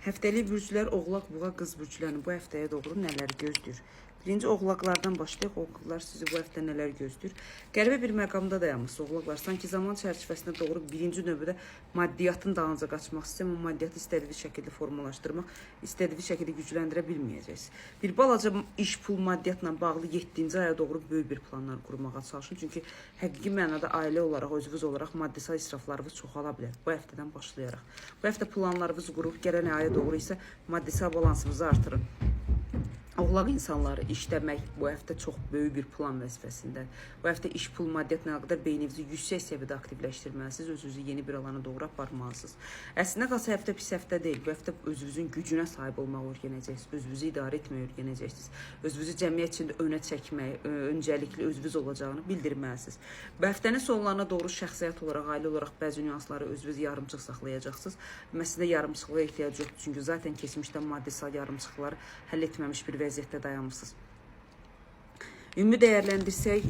Həftəlik bürclər Oğlaq, Buğa, Qız bürclərini bu həftəyə doğru nələr gözləyir? Birinci Oğlaqlardan başlayaq. Oğlaqlar sizi bu həftə nələr gözləyir? Qəribə bir məqamda dayanmışsınız Oğlaqlar. Sanki zaman çərçivəsində doğru birinci növbədə maddiyyatın dalınca qaçmaq istəyir, amma maddiyyatı istədiyi şəkildə formalaşdırmaq, istədiyi şəkildə gücləndirə bilməyəcəksiniz. Bir balaca iş, pul, maddiyyatla bağlı 7-ci aya doğru böyük bir planlar qurmağa çalışın. Çünki həqiqi mənada ailə olaraq, özünüz olaraq maddisal israflarınız çoxala bilər. Bu həftədən başlayaraq. Bu həftə planlarınızı qurub, gələn aya doğru isə maddisal balansınızı artırın. Oğlaq insanları işləmək bu həftə çox böyük bir plan vəzifəsində. Bu həftə iş, pul, maddiyyatla əlaqədar beyninizi yüksək səviyyədə aktivləşdirməlisiniz, özünüzü yeni bir alana doğru aparmalısınız. Əslində qalsa həftə pis həftə deyil. Bu həftə özünüzün gücünə sahib olmağı öyrənəcəksiniz, özünüzü idarə etməyi öyrənəcəksiniz. Özünüzü cəmiyyət içində önə çəkməyi, öncəlikli özünüz olacağını bildirməlisiniz. Bu həftənin sonlarına doğru şəxsiyyət olaraq, ailə olaraq bəzi nüansları özünüz yarımçıq saxlayacaqsınız. Məsələdə yarımçılığa ehtiyac yoxdur. Çünki zaten keçmişdə maddisal yarımçılıqları həll etməmiş bir vəziyyətdə dayanmışsınız. Ümumi dəyərləndirsək,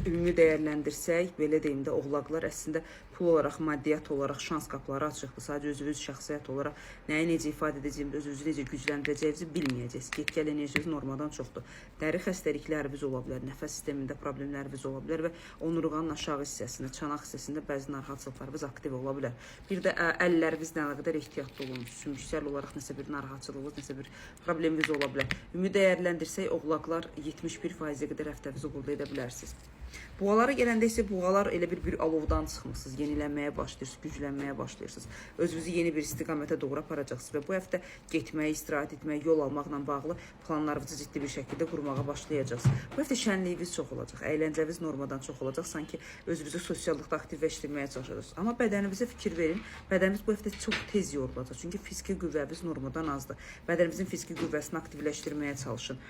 belə deyim də, Oğlaqlar əslində pul olaraq, maddiyyat olaraq şans qapıları açıqdır. Sadəcə özünüz şəxsiyyət olaraq nəyi necə ifadə edəcəyinizi, özünüzü necə gücləndirəcəyinizi bilməyəcəksiniz. Get-gəl enerjiniz normadan çoxdur. Dəri xəstəlikləriniz ola bilər, nəfəs sistemində problemləriniz ola bilər və onurğanın aşağı hissəsində, çanaq hissəsində bəzi narahatçılıqlarınız aktiv ola bilər. Bir də əllərinizlə əlaqədar ehtiyatlı olun. Sümüksel olaraq nəsə bir narahatçılığınız, nəsə bir probleminiz ola bilər. Ümumi dəyərləndirsək, Oğlaqlar 71%-ə qədər həftənizi qurda edə bilərsiniz. Buğalara gələndə isə buğalar elə bir alovdan çıxmışsınız, yenilənməyə başlayırsınız, güclənməyə başlayırsınız. Özünüzü yeni bir istiqamətə doğru aparacaqsınız və bu həftə getməyi, istirahət etməyi, yol almaqla bağlı planlarınızı ciddi bir şəkildə qurmağa başlayacaqsınız. Bu həftə şənliyiniz çox olacaq, əyləncəniz normadan çox olacaq, sanki özünüzü sosiallıqda aktivləşdirməyə çalışacaqsınız. Amma bədəninizə fikir verin, bədəniniz bu həftə çox tez yorulacaq, çünki fiziki qüvvəniz normadan azdır. Bədəninizin fiziki qüvvəsini aktivləşdirməyə çalışın.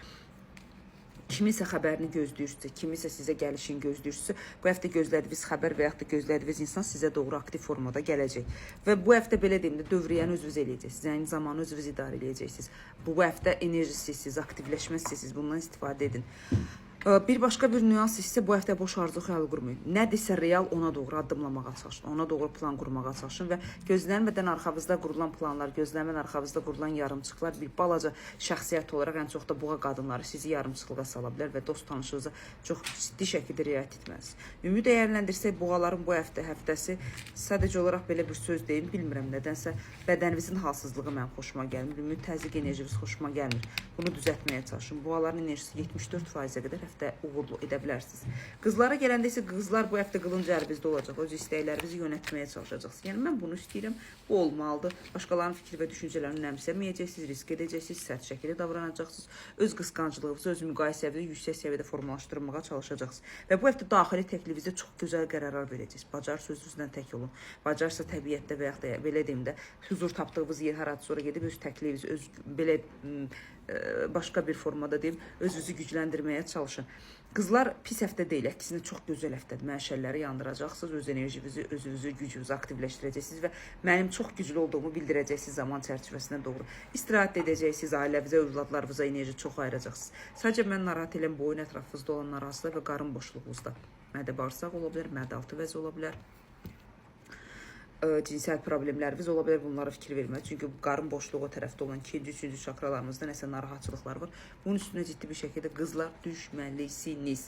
Kiminsə xəbərini gözləyirsə, kiminsə sizə gəlişini gözləyirsə, bu həftə gözlədiyiniz xəbər və yaxud da gözlədiyiniz insan sizə doğru aktiv formada gələcək. Və bu həftə belə deyim də, dövriyyəni özünüz eləyəcəksiniz, yəni zamanı özünüz idarə eləyəcəksiniz. Bu həftə enerji istəyirsiniz, aktivləşmə istəyirsiniz, bundan istifadə edin. Bir başqa bir nüans isə bu həftə boş arzu xəyal qurmayın. Nədirsə real ona doğru addımlamağa çalışın, ona doğru plan qurmağa çalışın və gözlənmədən arxavızda qurulan planlar, gözlənmədən arxavızda qurulan yarımçıqlar bir balaca şəxsiyyət olaraq ən çox da buğa qadınları sizi yarımçılığa sala bilər və dost tanışınıza çox ciddi şəkildə riayət etməlisiniz. Ümumi dəyərləndirsək, buğaların bu həftəsi sadəcə olaraq belə bir söz deyim, bilmirəm nədənsə bədəninizin halsızlığı mənim xoşuma gəlmir, ümumi təzyiq enerjiniz xoşuma gəlmir. Bunu düzəltməyə çalışın. Buğaların enerjisi 74%-ə qədər uğurlu edə bilərsiniz. Qızlara gələndə isə qızlar bu həftə qılınc ərbizdə olacaq. Öz istəklərinizi yönətməyə çalışacaqsınız. Yəni mən bunu istəyirəm, bu olmalıdır. Başqalarının fikir və düşüncələrini önəmsəməyəcəksiniz, risk edəcəksiniz, sərt şəkildə davranacaqsınız. Öz qısqanclığınızı, öz müqayisənizi yüksək səviyyədə formalaşdırmağa çalışacaqsınız. Və bu həftə daxili təklifinizdə çox gözəl qərarlar verəcəksiniz. Bacar sözünüzdən tək olun. Bacarsa təbiətdə və yaxud da belə deyim də, huzur tapdığınız yer haradır, sonra gedib öz təklifinizi, öz belə başqa bir formada deyim, özünüzü gücləndirməyə çalışın. Qızlar pis həftə deyil, əksinə çox gözəl həftədir. Məşəlləri yandıracaqsınız, öz enerjinizi, özünüzü, gücünüzü aktivləşdirəcəksiniz və mənim çox güclü olduğumu bildirəcəksiniz zaman çərçivəsinə doğru. İstirahət edəcəksiniz, ailəvizə, övladlarınıza enerji çox ayıracaqsınız. Sadəcə mən narahat eləm boyun ətrafınızda olan narazılıq və qarın boşluğunuzda. Mədə bağırsaq ola bilər, mədə altı vəzi ola bilər. Cinsel problemləriniz ola bilər, bunlara fikir verməli. Çünki qarın boşluğu tərəfdə olan 2-ci, 3-cü çakralarımızda nəsə narahatçılıqlar var. Bunun üstünə ciddi bir şəkildə qızlar düşməlisiniz.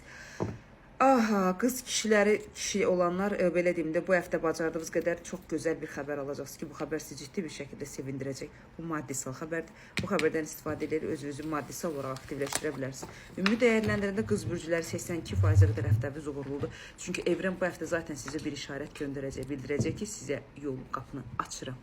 Aha, qız kişi olanlar belə deyim də, bu həftə bacardığınız qədər çox gözəl bir xəbər alacaqsınız ki, bu xəbər sizi ciddi bir şəkildə sevindirəcək. Bu maddisal xəbərdir. Bu xəbərdən istifadə edərək özünüzü maddisal olaraq aktivləşdirə bilərsiniz. Ümumi dəyərləndirəndə qız bürcləri 82%-ə qədər həftəniz uğurludur. Çünki evren bu həftə zaten sizə bir işarət göndərəcək, bildirəcək ki, sizə yol qapını açıram.